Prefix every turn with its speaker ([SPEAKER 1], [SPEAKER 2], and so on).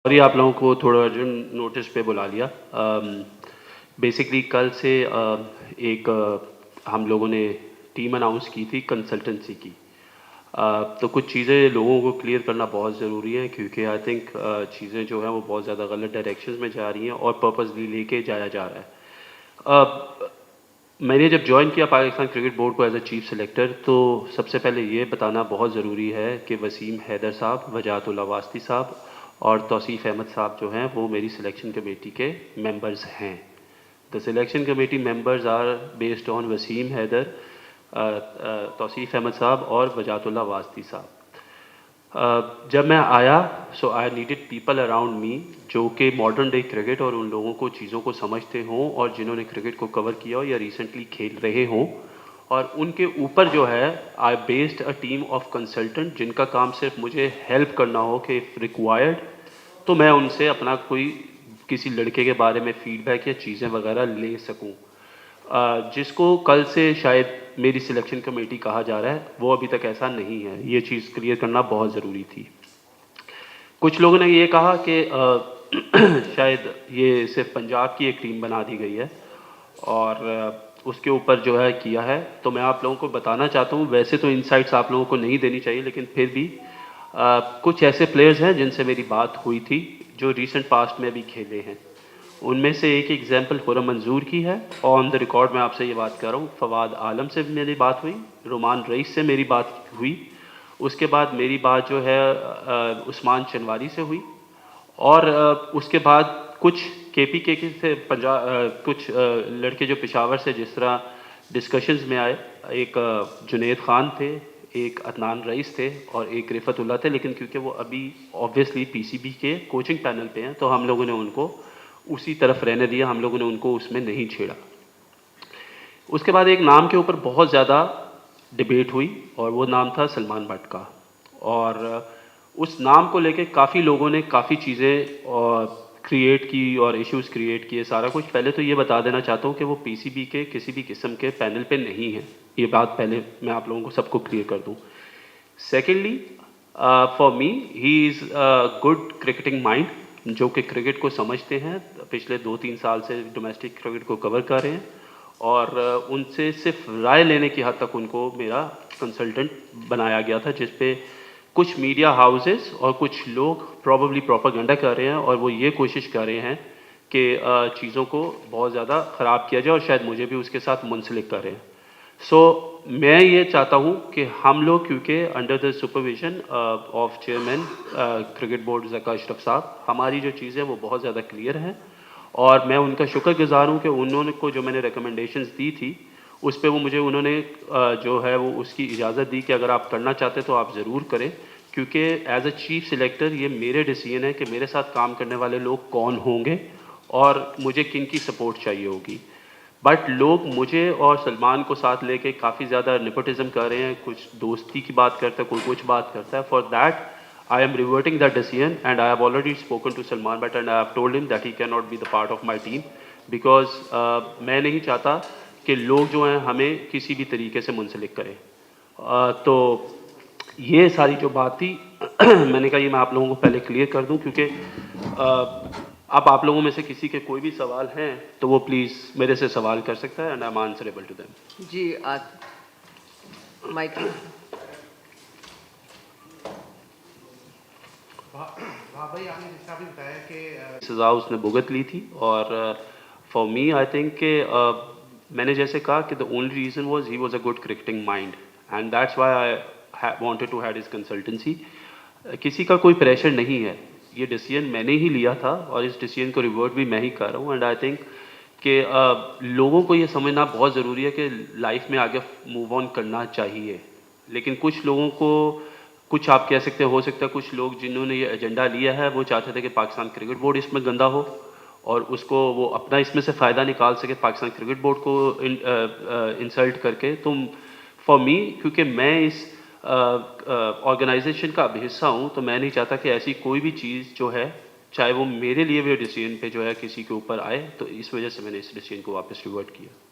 [SPEAKER 1] Sorry आप लोगों को थोड़ा अर्जेंट नोटिस पे बुला लिया। बेसिकली कल से हम लोगों ने टीम अनाउंस की थी कंसल्टेंसी की। तो कुछ चीज़ें लोगों को क्लियर करना बहुत ज़रूरी है क्योंकि आई थिंक चीज़ें जो हैं वो बहुत ज़्यादा गलत डायरेक्शंस में जा रही हैं और पर्पसली लेके जाया जा रहा है। मैंने जब जॉइन किया पाकिस्तान क्रिकेट बोर्ड को एज अ चीफ सेलेक्टर, तो सबसे पहले ये बताना बहुत ज़रूरी है कि वसीम हैदर साहब, वजाहतुल्लाह वास्ती साहब और तौसीफ़ अहमद साहब जो हैं वो मेरी सिलेक्शन कमेटी के मेंबर्स हैं। The selection committee members are based on Wasim Haider, Tauseef Ahmed sahab और वजाहतुल्लाह वास्ती साहब। जब मैं आया so I needed people around me जो कि मॉडर्न डे क्रिकेट और उन लोगों को चीज़ों को समझते हों और जिन्होंने क्रिकेट को कवर किया हो या रिसेंटली खेल रहे हों, और उनके ऊपर जो है आई based a team of consultant जिनका काम सिर्फ मुझे हेल्प करना हो कि इफ़ रिक्वायर्ड तो मैं उनसे अपना कोई किसी लड़के के बारे में फीडबैक या चीज़ें वगैरह ले सकूं। जिसको कल से शायद मेरी सिलेक्शन कमेटी कहा जा रहा है, वो अभी तक ऐसा नहीं है। ये चीज़ क्लियर करना बहुत ज़रूरी थी। कुछ लोगों ने ये कहा कि शायद ये सिर्फ पंजाब की एक टीम बना दी गई है और उसके ऊपर जो है किया है। तो मैं आप लोगों को बताना चाहता हूँ, वैसे तो इनसाइट्स आप लोगों को नहीं देनी चाहिए, लेकिन फिर भी कुछ ऐसे प्लेयर्स हैं जिनसे मेरी बात हुई थी जो रिसेंट पास्ट में भी खेले हैं। उनमें से एक एग्जाम्पल खुर्रम मंजूर की है। ऑन द रिकॉर्ड मैं आपसे ये बात कर रहा हूँ। फवाद आलम से मेरी बात हुई, रोमान रईस से मेरी बात हुई, उसके बाद मेरी बात जो है उस्मान चनवारी से हुई, और उसके बाद कुछ केपीके से कुछ लड़के जो पेशावर से जिस तरह डिस्कशंस में आए। एक जुनैद खान थे, एक अदनान रईस थे और एक रिफतुल्ला थे, लेकिन क्योंकि वो अभी ऑब्वियसली पीसीबी के कोचिंग पैनल पे हैं तो हम लोगों ने उनको उसी तरफ रहने दिया, हम लोगों ने उनको उसमें नहीं छेड़ा। उसके बाद एक नाम के ऊपर बहुत ज़्यादा डिबेट हुई और वो नाम था सलमान भट्ट का, और उस नाम को लेके काफ़ी लोगों ने काफ़ी चीज़ें क्रिएट की और इश्यूज़ क्रिएट किए सारा कुछ। पहले तो ये बता देना चाहता हूँ कि वो पीसीबी के किसी भी किस्म के पैनल पे नहीं है, ये बात पहले मैं आप लोगों को सबको क्लियर कर दूँ। Secondly, for me he is good cricketing mind जो कि क्रिकेट को समझते हैं, पिछले 2-3 साल से डोमेस्टिक क्रिकेट को कवर कर रहे हैं, और उनसे सिर्फ राय लेने की हद तक उनको मेरा कंसल्टेंट बनाया गया था, जिस पे कुछ मीडिया हाउसेस और कुछ लोग प्रॉबली प्रोपेगेंडा कर रहे हैं और वो ये कोशिश कर रहे हैं कि चीज़ों को बहुत ज़्यादा ख़राब किया जाए और शायद मुझे भी उसके साथ मुंसलिक कर रहे हैं। मैं ये चाहता हूँ कि हम लोग, क्योंकि under the supervision of chairman cricket board Zaka Ashraf साहब, हमारी जो चीज़ें वो बहुत ज़्यादा क्लियर हैं, और मैं उनका शुक्रगुज़ार हूँ कि उन्होंने को जो मैंने रिकमेंडेशंस दी थी उस पे वो मुझे उन्होंने जो है वो उसकी इजाज़त दी कि अगर आप करना चाहते तो आप ज़रूर करें, क्योंकि एज अ चीफ सिलेक्टर ये मेरे डिसीजन है कि मेरे साथ काम करने वाले लोग कौन होंगे और मुझे किन की सपोर्ट चाहिए होगी। बट लोग मुझे और सलमान को साथ लेके काफ़ी ज़्यादा नेपोटिज्म कर रहे हैं, कुछ दोस्ती की बात करता है, कोई कुछ बात करता है। For that I am reverting that decision and I have already spoken to Salman Bhatt and I have told him that he cannot be the part of my team because मैं नहीं चाहता कि लोग जो हैं हमें किसी भी तरीके से मुंसलिक करें। तो ये सारी जो बात थी मैंने कहा ये मैं आप लोगों को पहले क्लियर कर दूं, क्योंकि अब आप लोगों में से किसी के कोई भी सवाल हैं तो वो प्लीज़ मेरे से सवाल कर सकता है and I am answerable to them.
[SPEAKER 2] जी माइक
[SPEAKER 3] भाई आपने जिसका भी बताया कि
[SPEAKER 1] सज़ा उसने भुगत ली थी, और फॉर मी आई थिंक कि मैंने जैसे कहा कि the only reason was he was a good cricketing mind and that's why I wanted to have his consultancy. किसी का कोई प्रेशर नहीं है, ये डिसीजन मैंने ही लिया था और इस डिसीजन को रिवर्ट भी मैं ही कर रहा हूँ। एंड आई थिंक कि लोगों को ये समझना बहुत ज़रूरी है कि लाइफ में आगे मूव ऑन करना चाहिए, लेकिन कुछ लोगों को, कुछ आप कह सकते हो सकता है कुछ लोग जिन्होंने ये एजेंडा लिया है वो चाहते थे कि पाकिस्तान क्रिकेट बोर्ड इसमें गंदा हो और उसको वो अपना इसमें से फ़ायदा निकाल सके पाकिस्तान क्रिकेट बोर्ड को इंसल्ट करके। तो फॉर मी, क्योंकि मैं इस ऑर्गेनाइजेशन का अब हिस्सा हूँ, तो मैं नहीं चाहता कि ऐसी कोई भी चीज़ जो है, चाहे वो मेरे लिए भी डिसीजन पे जो है किसी के ऊपर आए, तो इस वजह से मैंने इस डिसीजन को वापस रिवर्ट किया।